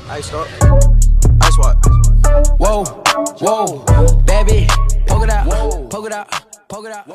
I stop. Ice what? Whoa, whoa, baby, poke it out, poke it out, poke it out.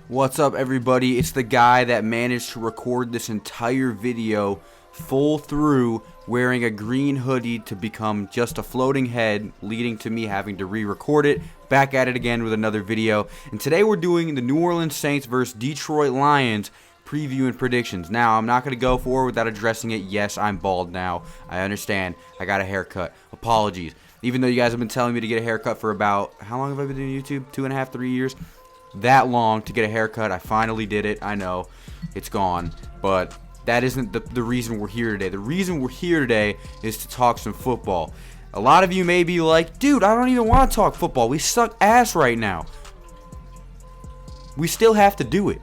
What's up, everybody? It's the guy that managed to record this entire video full through wearing a green hoodie to become just a floating head, leading to me having to re-record it. Back at it again with another video. And today we're doing the New Orleans Saints versus Detroit Lions preview and predictions. Now, I'm not going to go forward without addressing it. Yes, I'm bald now. I understand. I got a haircut. Apologies. Even though you guys have been telling me to get a haircut for about, how long have I been doing YouTube? 2.5, 3 years? That long to get a haircut. I finally did it. I know. It's gone. But that isn't the reason we're here today. The reason we're here today is to talk some football. A lot of you may be like, dude, I don't even want to talk football. We suck ass right now. We still have to do it.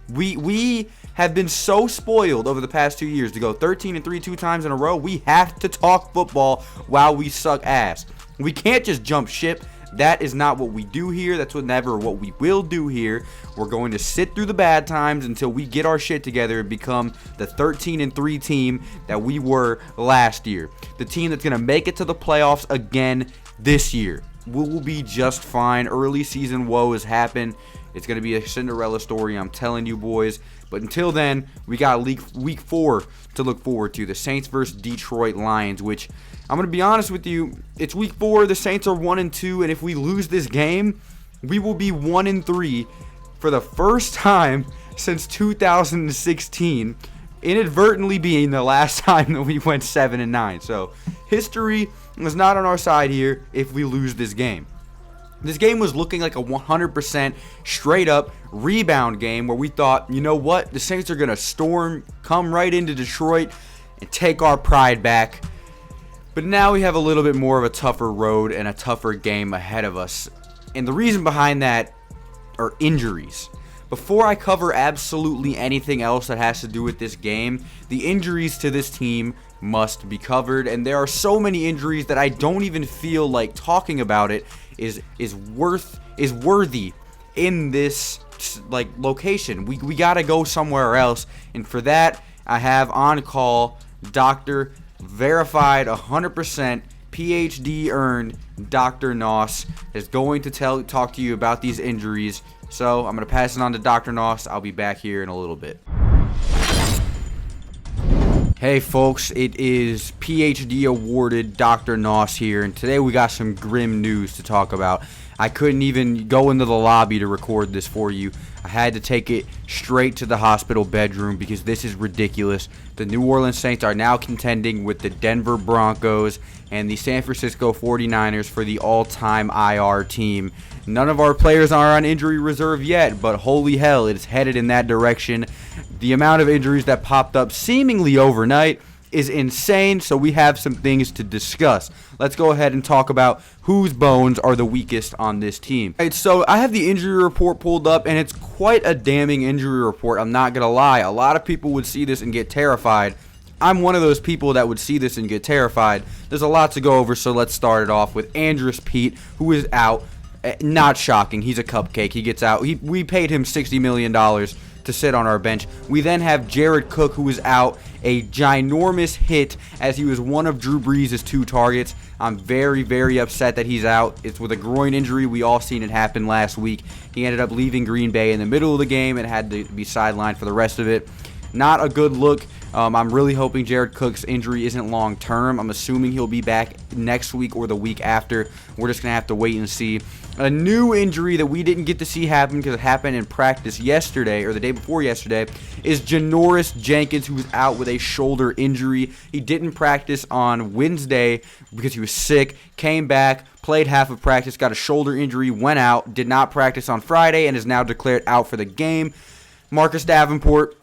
We have been so spoiled over the past 2 years to go 13-3 2 times in a row. We have to talk football while we suck ass. We can't just jump ship. That is not what we do here. That's never what we will do here. We're going to sit through the bad times until we get our shit together and become the 13-3 team that we were last year. The team that's going to make it to the playoffs again this year. We will be just fine. Early season woes happen. It's going to be a Cinderella story, I'm telling you, boys. But until then, we got week 4 to look forward to. The Saints versus Detroit Lions, which I'm going to be honest with you, it's week 4. The Saints are 1-2, and if we lose this game, we will be 1-3 for the first time since 2016, inadvertently being the last time that we went 7-9. So history is not on our side here if we lose this game. This game was looking like a 100% straight-up rebound game where we thought, you know what, the Saints are going to come right into Detroit and take our pride back. But now we have a little bit more of a tougher road and a tougher game ahead of us. And the reason behind that are injuries. Before I cover absolutely anything else that has to do with this game, the injuries to this team must be covered. And there are so many injuries that I don't even feel like talking about it is worthy in this location. We gotta go somewhere else, and for that I have on call Dr. Verified 100% PhD earned Dr. Noss is going to talk to you about these injuries. So I'm gonna pass it on to Dr. Noss. I'll be back here in a little bit. Hey folks, it is PhD awarded Dr. Noss here, and today we got some grim news to talk about. I couldn't even go into the lobby to record this for you. I had to take it straight to the hospital bedroom because this is ridiculous. The New Orleans Saints are now contending with the Denver Broncos and the San Francisco 49ers for the all-time IR team. None of our players are on injury reserve yet, but holy hell, it's headed in that direction. The amount of injuries that popped up seemingly overnight is insane, so we have some things to discuss. Let's go ahead and talk about whose bones are the weakest on this team. All right, so I have the injury report pulled up, and it's quite a damning injury report. I'm not going to lie. A lot of people would see this and get terrified. I'm one of those people that would see this and get terrified. There's a lot to go over, so let's start it off with Andrus Peat, who is out. Not shocking. He's a cupcake. He gets out. We paid him $60 million to sit on our bench. We then have Jared Cook, who is out, a ginormous hit as he was one of Drew Brees' 2 targets. I'm very, very upset that he's out. It's with a groin injury. We all seen it happen last week. He ended up leaving Green Bay in the middle of the game and had to be sidelined for the rest of it. Not a good look. I'm really hoping Jared Cook's injury isn't long term. I'm assuming he'll be back next week or the week after. We're just going to have to wait and see. A new injury that we didn't get to see happen because it happened in practice yesterday or the day before yesterday is Janoris Jenkins, who's out with a shoulder injury. He didn't practice on Wednesday because he was sick, came back, played half of practice, got a shoulder injury, went out, did not practice on Friday, and is now declared out for the game. Marcus Davenport,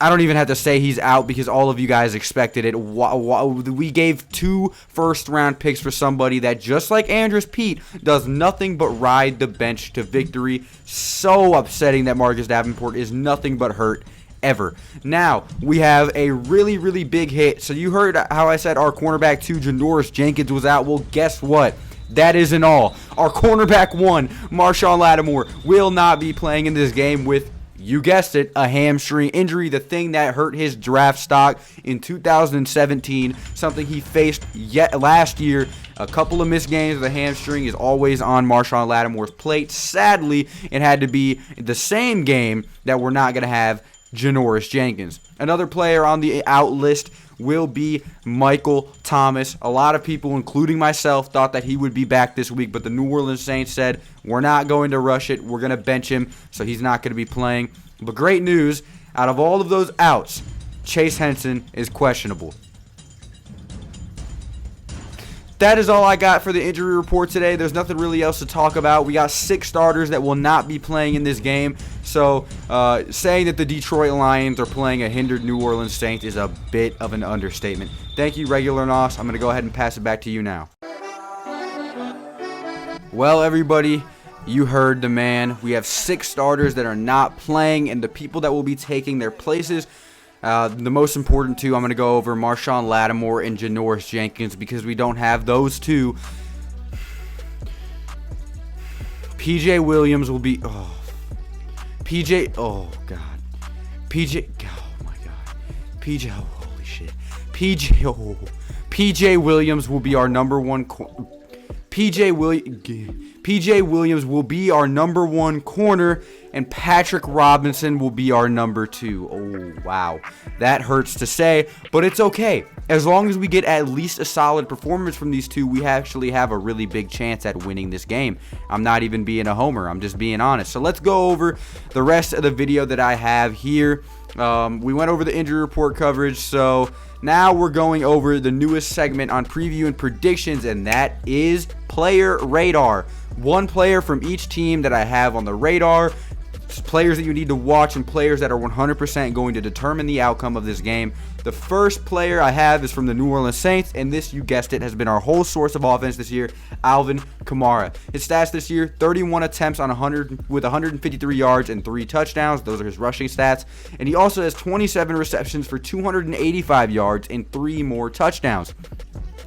I don't even have to say he's out because all of you guys expected it. We gave 2 first-round picks for somebody that, just like Andrus Peat, does nothing but ride the bench to victory. So upsetting that Marcus Davenport is nothing but hurt ever. Now, we have a really, really big hit. So you heard how I said our cornerback 2, Janoris Jenkins, was out. Well, guess what? That isn't all. Our cornerback 1, Marshawn Lattimore, will not be playing in this game with You guessed it, a hamstring injury, the thing that hurt his draft stock in 2017, something he faced yet last year. A couple of missed games with a hamstring is always on Marshawn Lattimore's plate. Sadly, it had to be the same game that we're not going to have Janoris Jenkins. Another player on the out list will be Michael Thomas. A lot of people, including myself, thought that he would be back this week, but the New Orleans Saints said, we're not going to rush it. We're going to bench him, so he's not going to be playing. But great news, out of all of those outs, Chase Henson is questionable. That is all I got for the injury report today. There's nothing really else to talk about. We got 6 starters that will not be playing in this game. So saying that the Detroit Lions are playing a hindered New Orleans Saints is a bit of an understatement. Thank you, Regular Nos. I'm going to go ahead and pass it back to you now. Well, everybody, you heard the man. We have 6 starters that are not playing, and the people that will be taking their places. The most important two, I'm going to go over Marshawn Lattimore and Janoris Jenkins because we don't have those two. PJ Williams will be... oh God. Oh my God. Holy shit. PJ Williams will be our number one... PJ Williams will be our number 1 corner, and Patrick Robinson will be our number 2. Oh, wow. That hurts to say, but it's okay. As long as we get at least a solid performance from these two, we actually have a really big chance at winning this game. I'm not even being a homer. I'm just being honest. So let's go over the rest of the video that I have here. We went over the injury report coverage, so now we're going over the newest segment on preview and predictions, and that is Player Radar. 1 player from each team that I have on the radar, players that you need to watch, and players that are 100% going to determine the outcome of this game. The first player I have is from the New Orleans Saints, and this, you guessed it, has been our whole source of offense this year, Alvin Kamara. His stats this year, 31 attempts on 100 with 153 yards and 3 touchdowns. Those are his rushing stats. And he also has 27 receptions for 285 yards and 3 more touchdowns.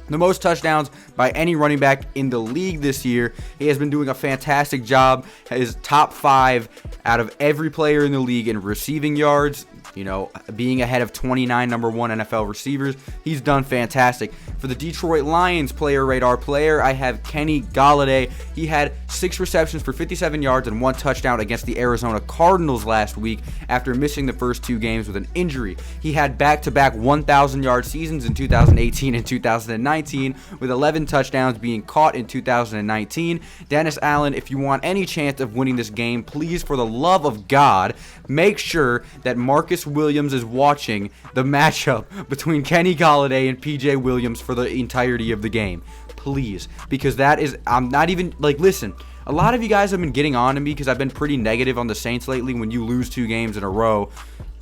The most touchdowns by any running back in the league this year. He has been doing a fantastic job. His top 5 out of every player in the league in receiving yards, you know, being ahead of 29 number 1 NFL receivers. He's done fantastic. For the Detroit Lions Player Radar player, I have Kenny Golladay. He had 6 receptions for 57 yards and 1 touchdown against the Arizona Cardinals last week after missing the first 2 games with an injury. He had back-to-back 1,000-yard seasons in 2018 and 2019, with 11 touchdowns being caught in 2019. Dennis Allen, if you want any chance of winning this game, please, for the love of God, make sure that Marcus Williams is watching the matchup between Kenny Golladay and PJ Williams for the entirety of the game. Please, because that is, I'm not even, like, listen, a lot of you guys have been getting on to me because I've been pretty negative on the Saints lately. When you lose 2 games in a row,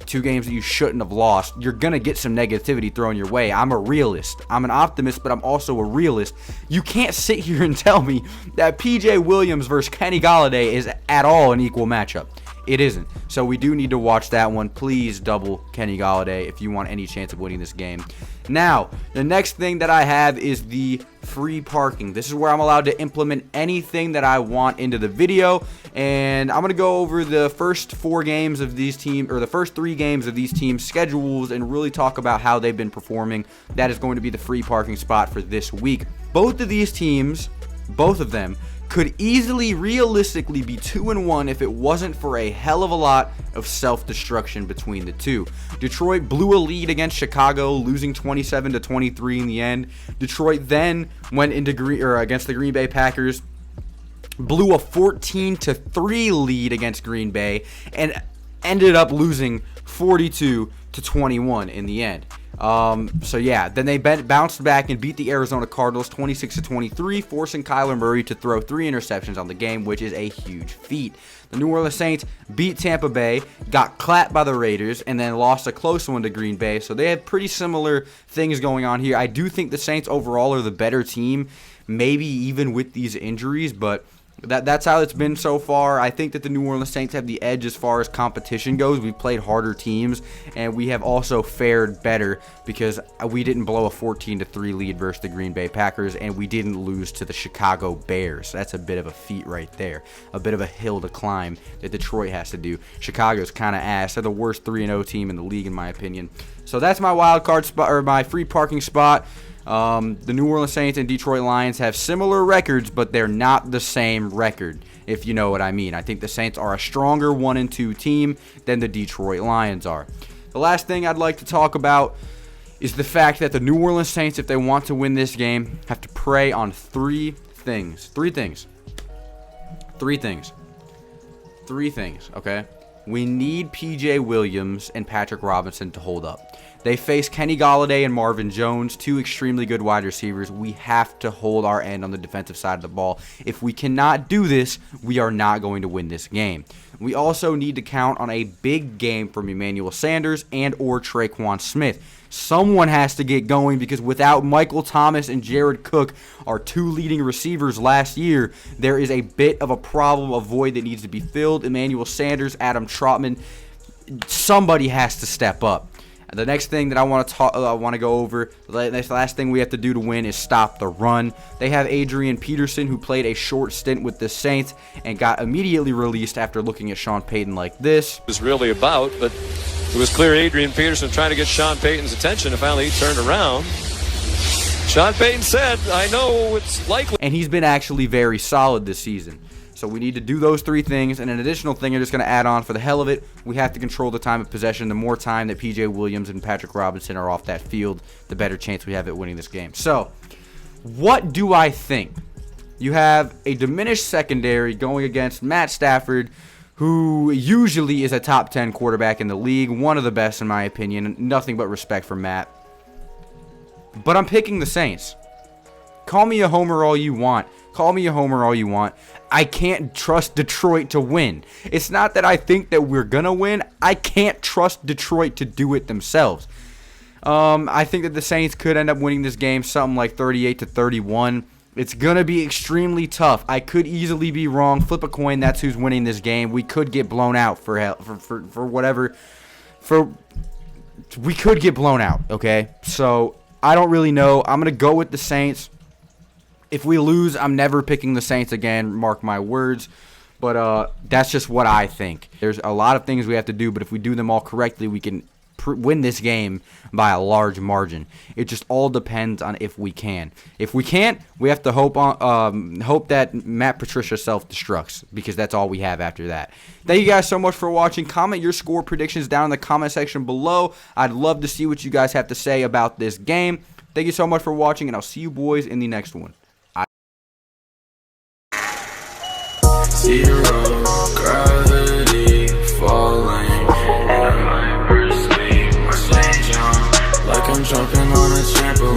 2 games that you shouldn't have lost, you're going to get some negativity thrown your way. I'm a realist. I'm an optimist, but I'm also a realist. You can't sit here and tell me that PJ Williams versus Kenny Golladay is at all an equal matchup. It isn't. So we do need to watch that one. Please double Kenny Golladay if you want any chance of winning this game. Now, the next thing that I have is the free parking. This is where I'm allowed to implement anything that I want into the video, and I'm going to go over the first 4 games of these teams, or the first 3 games of these teams' schedules, and really talk about how they've been performing. That is going to be the free parking spot for this week. Both of these teams, both of them, could easily, realistically be 2-1 if it wasn't for a hell of a lot of self-destruction between the two. Detroit blew a lead against Chicago, losing 27-23 in the end. Detroit then went into against the Green Bay Packers, blew a 14-3 lead against Green Bay, and ended up losing 42-21 in the end. So yeah, then they bounced back and beat the Arizona Cardinals 26-23, forcing Kyler Murray to throw 3 interceptions on the game, which is a huge feat. The New Orleans Saints beat Tampa Bay, got clapped by the Raiders, and then lost a close one to Green Bay. So they have pretty similar things going on here. I do think the Saints overall are the better team, maybe even with these injuries, but That's how it's been so far. I think that the New Orleans Saints have the edge as far as competition goes. We've played harder teams, and we have also fared better because we didn't blow a 14-3 lead versus the Green Bay Packers, and we didn't lose to the Chicago Bears. That's a bit of a feat right there, a bit of a hill to climb that Detroit has to do. Chicago's kind of ass. They're the worst 3-0 team in the league, in my opinion. So that's my wild card spot, or my free parking spot. The New Orleans Saints and Detroit Lions have similar records, but they're not the same record, if you know what I mean. I think the Saints are a stronger 1-2 team than the Detroit Lions are. The last thing I'd like to talk about is the fact that the New Orleans Saints, if they want to win this game, have to prey on three things, okay? We need P.J. Williams and Patrick Robinson to hold up. They face Kenny Golladay and Marvin Jones, two extremely good wide receivers. We have to hold our end on the defensive side of the ball. If we cannot do this, we are not going to win this game. We also need to count on a big game from Emmanuel Sanders and or Traquan Smith. Someone has to get going because without Michael Thomas and Jared Cook, our two leading receivers last year, there is a bit of a problem, a void that needs to be filled. Emmanuel Sanders, Adam Trautman, somebody has to step up. The next thing that I want to go over, the last thing we have to do to win is stop the run. They have Adrian Peterson, who played a short stint with the Saints and got immediately released after looking at Sean Payton like this. It was really about, but it was clear Adrian Peterson trying to get Sean Payton's attention, and finally he turned around. Sean Payton said, I know it's likely. And he's been actually very solid this season. So we need to do those three things. And an additional thing I'm just going to add on for the hell of it, we have to control the time of possession. The more time that P.J. Williams and Patrick Robinson are off that field, the better chance we have at winning this game. So what do I think? You have a diminished secondary going against Matt Stafford, who usually is a top 10 quarterback in the league, one of the best in my opinion. Nothing but respect for Matt. But I'm picking the Saints. Call me a homer all you want. I can't trust Detroit to win. It's not that I think that we're going to win. I can't trust Detroit to do it themselves. I think that the Saints could end up winning this game something like 38-31. It's going to be extremely tough. I could easily be wrong. Flip a coin. That's who's winning this game. We could get blown out we could get blown out, okay? So I don't really know. I'm going to go with the Saints. If we lose, I'm never picking the Saints again, mark my words. But that's just what I think. There's a lot of things we have to do, but if we do them all correctly, we can win this game by a large margin. It just all depends on if we can. If we can't, we have to hope that Matt Patricia self-destructs, because that's all we have after that. Thank you guys so much for watching. Comment your score predictions down in the comment section below. I'd love to see what you guys have to say about this game. Thank you so much for watching, and I'll see you boys in the next one. Zero gravity falling at my first leap. I stand jump like I'm jumping on a trampoline.